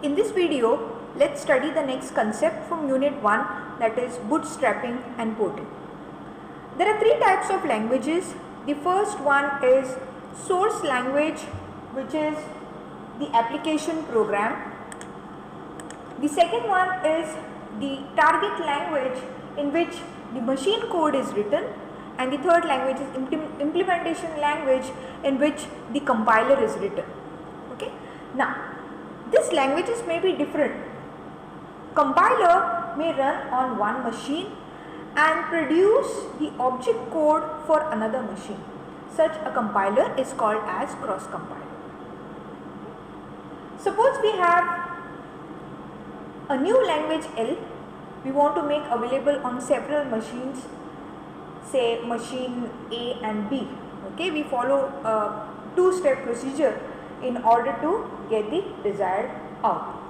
In this video, let's study the next concept from Unit 1, that is bootstrapping and porting. There are three types of languages. The first one is source language, which is the application program. The second one is the target language, in which the machine code is written, and the third language is implementation language, in which the compiler is written. Okay. Now, these languages may be different. Compiler may run on one machine and produce the object code for another machine. Such a compiler is called as cross compiler. Suppose we have a new language L we want to make available on several machines, say machine A and B. Okay, we follow a two-step procedure in order to get the desired output.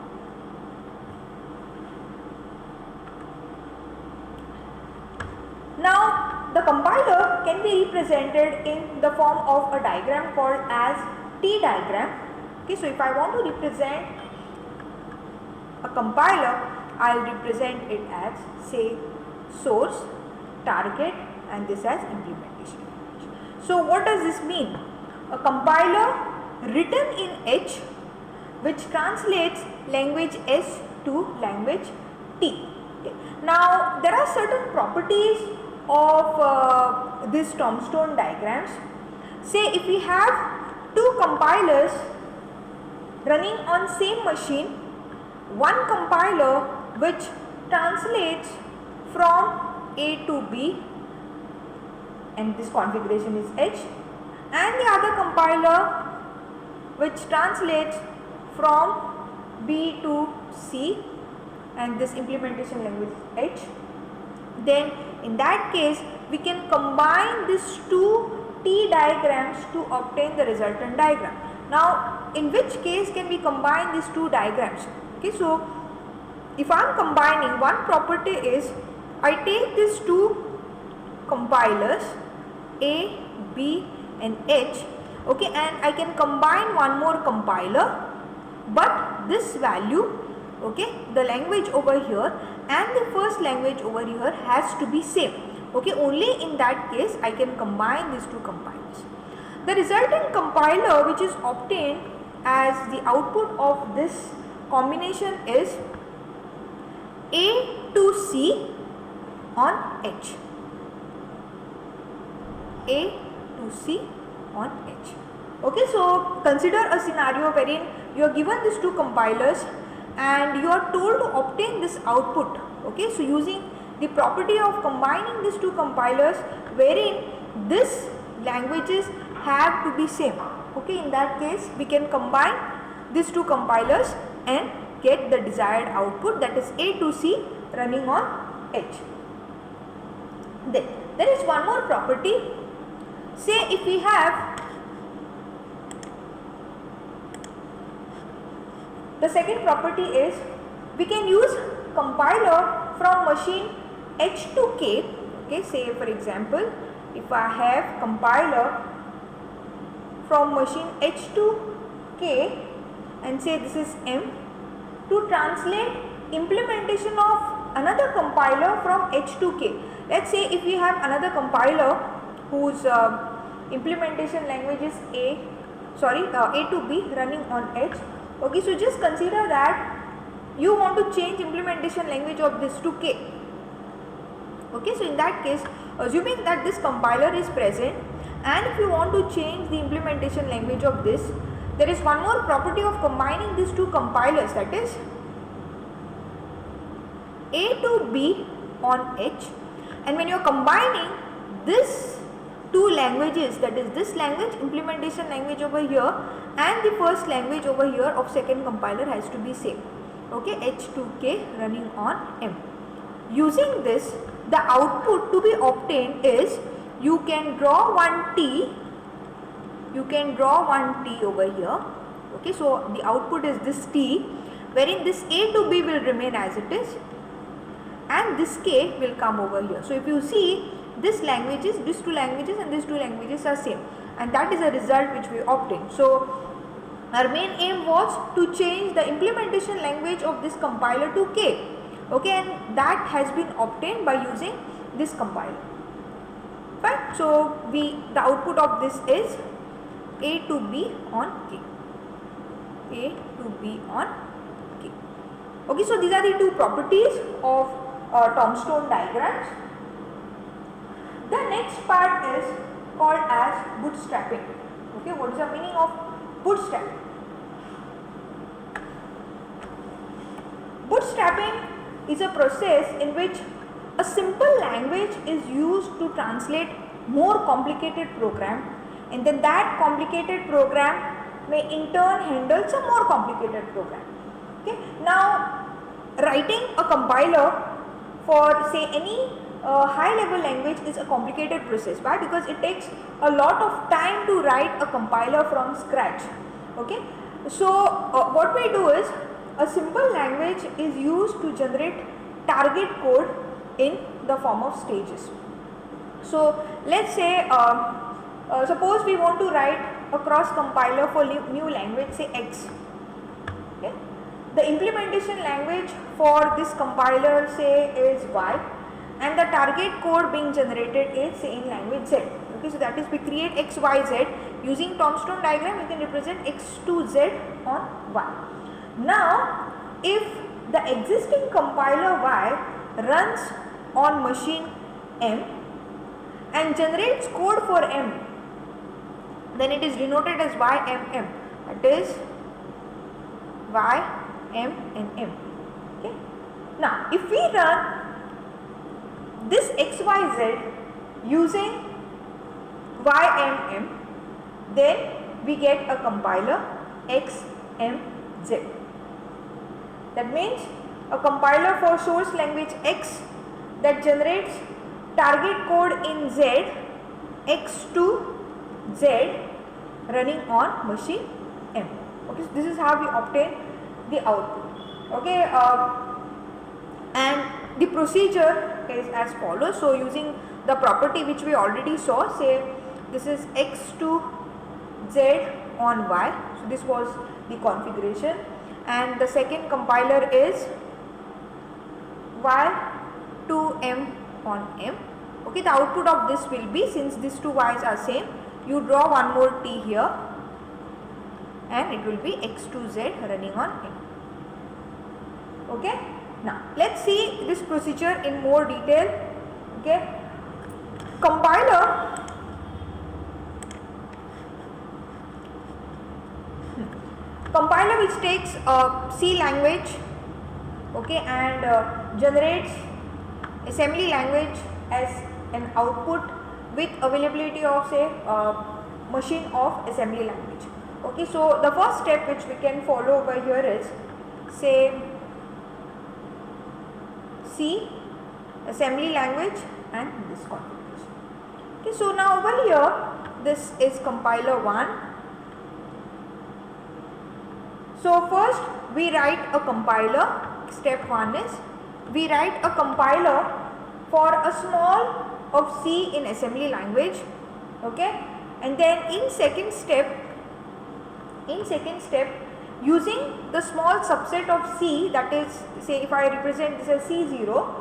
Now, the compiler can be represented in the form of a diagram called as T diagram. Okay, so if I want to represent a compiler, I will represent it as, say, source, target, and this as implementation. So what does this mean? A compiler written in H, which translates language S to language T. Okay. Now, there are certain properties of these tombstone diagrams. Say if we have two compilers running on same machine, one compiler which translates from A to B, and this configuration is H, and the other compiler which translates from B to C, and this implementation language is H, then in that case we can combine these two T diagrams to obtain the resultant diagram. Now, in which case can we combine these two diagrams? Okay, so if I am combining, one property is I take these two compilers A, B and H, okay, and I can combine one more compiler, but this value, okay, the language over here and the first language over here has to be same. Okay, only in that case I can combine these two compilers. The resultant compiler which is obtained as the output of this combination is A to C on H. A to C on H. Okay, so consider a scenario wherein you are given these two compilers and you are told to obtain this output. Okay, so using the property of combining these two compilers, wherein these languages have to be same. Okay, in that case we can combine these two compilers and get the desired output, that is A to C running on H. Then there is one more property. Say if we have the second property is we can use compiler from machine H to K. Okay, say for example, if I have compiler from machine H to K and say this is M, to translate implementation of another compiler from H to K. Let's say if we have another compiler whose implementation language is A to B running on H. Okay, so just consider that you want to change implementation language of this to K. Okay, so in that case, assuming that this compiler is present, and if you want to change the implementation language of this, there is one more property of combining these two compilers, that is A to B on H, and when you are combining this two languages, that is this language, implementation language over here, and the first language over here of second compiler has to be same. Okay, H to K running on M. Using this, the output to be obtained is, you can draw one T over here. Okay, so the output is this T, wherein this A to B will remain as it is and this K will come over here. So if you see, these two languages and these two languages are same, and that is a result which we obtain. So Our main aim was to change the implementation language of this compiler to K. Okay, and that has been obtained by using this compiler. Fine. So the output of this is A to B on K. A to B on K. Okay, so these are the two properties of tombstone diagrams. The next part is called as bootstrapping. Okay, what is the meaning of bootstrapping? Bootstrapping is a process in which a simple language is used to translate more complicated program, and then that complicated program may in turn handle some more complicated program. Okay, now writing a compiler for say any high level language is a complicated process. Why? Because it takes a lot of time to write a compiler from scratch. Okay, so what we do is, a simple language is used to generate target code in the form of stages. So let's say suppose we want to write a cross compiler for new language, say X. Okay, the implementation language for this compiler say is Y, and the target code being generated is say in language Z. Okay, so that is we create X, Y, Z. Using tombstone diagram, we can represent X to Z on Y. Now, if the existing compiler Y runs on machine M and generates code for M, then it is denoted as YMM. That is Y, M and M. Okay. Now, if we run this XYZ using YMM, then we get a compiler XMZ. That means a compiler for source language X that generates target code in Z, X to Z, running on machine M. Okay, so this is how we obtain the output. Okay, and the procedure is as follows. So using the property which we already saw, say this is X to Z on Y. So this was the configuration, and the second compiler is Y to M on M. Okay, the output of this will be, since these two Y's are same, you draw one more T here and it will be X to Z running on M. Okay, now let's see this procedure in more detail. Okay, compiler which takes C language, okay, and generates assembly language as an output with availability of say machine of assembly language. Okay, so the first step which we can follow over here is say C assembly language and this configuration. Okay, so now over here this is compiler 1. So first we write a compiler. Step 1 is we write a compiler for a small of C in assembly language. Okay, and then in second step using the small subset of C, that is say if I represent this as C0,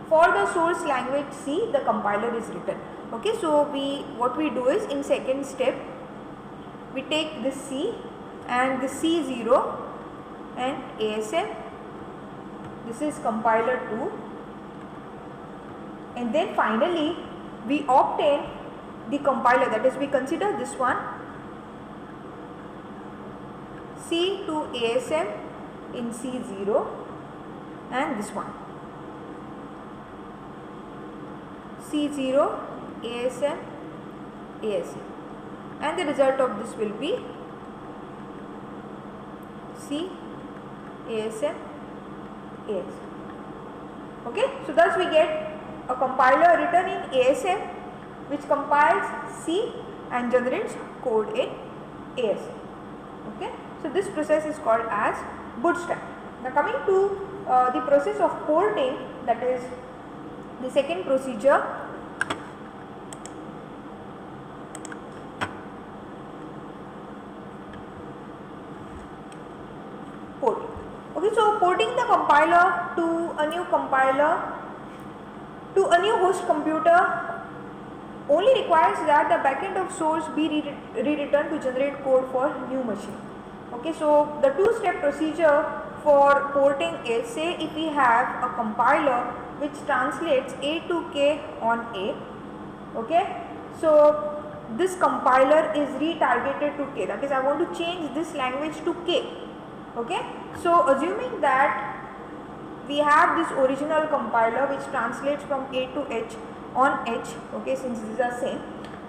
for the source language C the compiler is written. Okay, so what we do is in second step we take this C and the C0 and ASM, this is compiler 2, and then finally we obtain the compiler, that is we consider this one C to ASM in C0 and this one C0 ASM ASM, and the result of this will be C ASM ASM. Okay, so thus we get a compiler written in ASM which compiles C and generates code in ASM. Okay, so this process is called as bootstrap. Now coming to the process of porting, that is the second procedure. porting. Okay, so porting the compiler to a new compiler to a new host computer only requires that the backend of source be rewritten to generate code for new machine. Okay, so the two-step procedure for porting is, say if we have a compiler which translates A to K on A. Okay, so this compiler is retargeted to K, that is I want to change this language to K. Okay, so assuming that we have this original compiler which translates from A to H on H, okay, since these are same,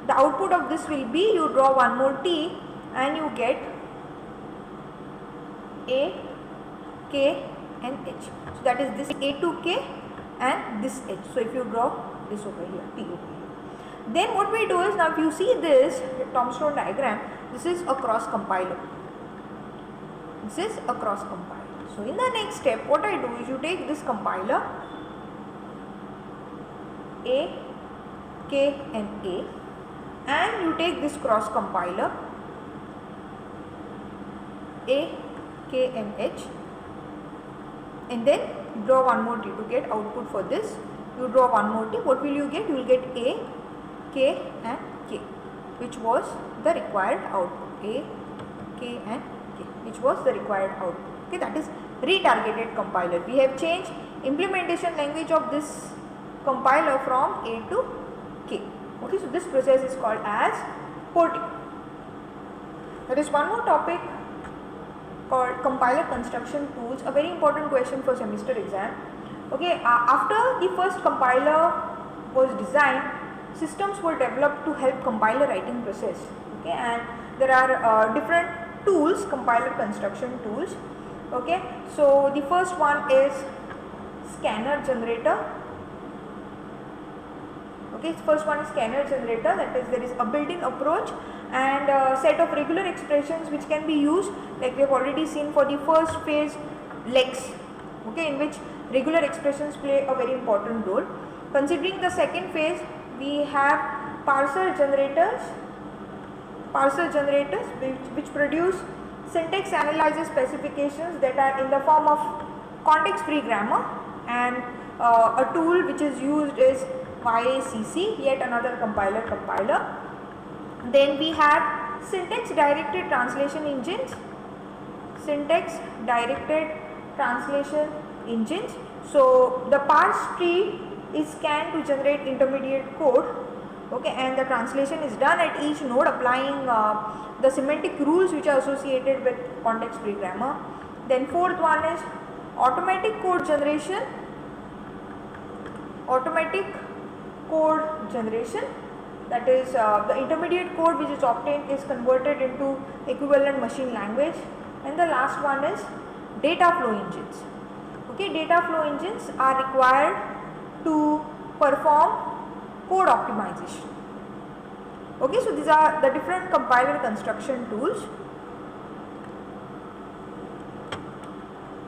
the output of this will be, you draw one more T and you get A, K and H. So that is this A to K and this H. So if you draw this over here, T over here. Then what we do is, now if you see this tombstone diagram, this is a cross compiler. This is a cross compiler. So in the next step, what I do is, you take this compiler A, K and A, and you take this cross compiler A, K and H, and then draw one more T to get output for this. You draw one more T, what will you get? You will get A, K and K, which was the required output. A, K and K, which was the required output. Okay, that is retargeted compiler. We have changed implementation language of this compiler from A to K. Okay, so this process is called as porting. There is one more topic called compiler construction tools, a very important question for semester exam. Okay, after the first compiler was designed, systems were developed to help compiler writing process. Okay, and there are different tools, compiler construction tools. Okay, so the first one is scanner generator. Okay, first one is scanner generator, that is there is a built-in approach and a set of regular expressions which can be used, like we have already seen for the first phase lex, okay, in which regular expressions play a very important role. Considering the second phase, we have parser generators which produce syntax analysis specifications that are in the form of context-free grammar, and a tool which is used is YACC, yet another compiler. Then we have syntax directed translation engines. So the parse tree is scanned to generate intermediate code, okay, and the translation is done at each node applying the semantic rules which are associated with context-free grammar. Then fourth one is automatic code generation. That is the intermediate code which is obtained is converted into equivalent machine language. And the last one is data flow engines. Okay, data flow engines are required to perform code optimization. Okay, so these are the different compiler construction tools.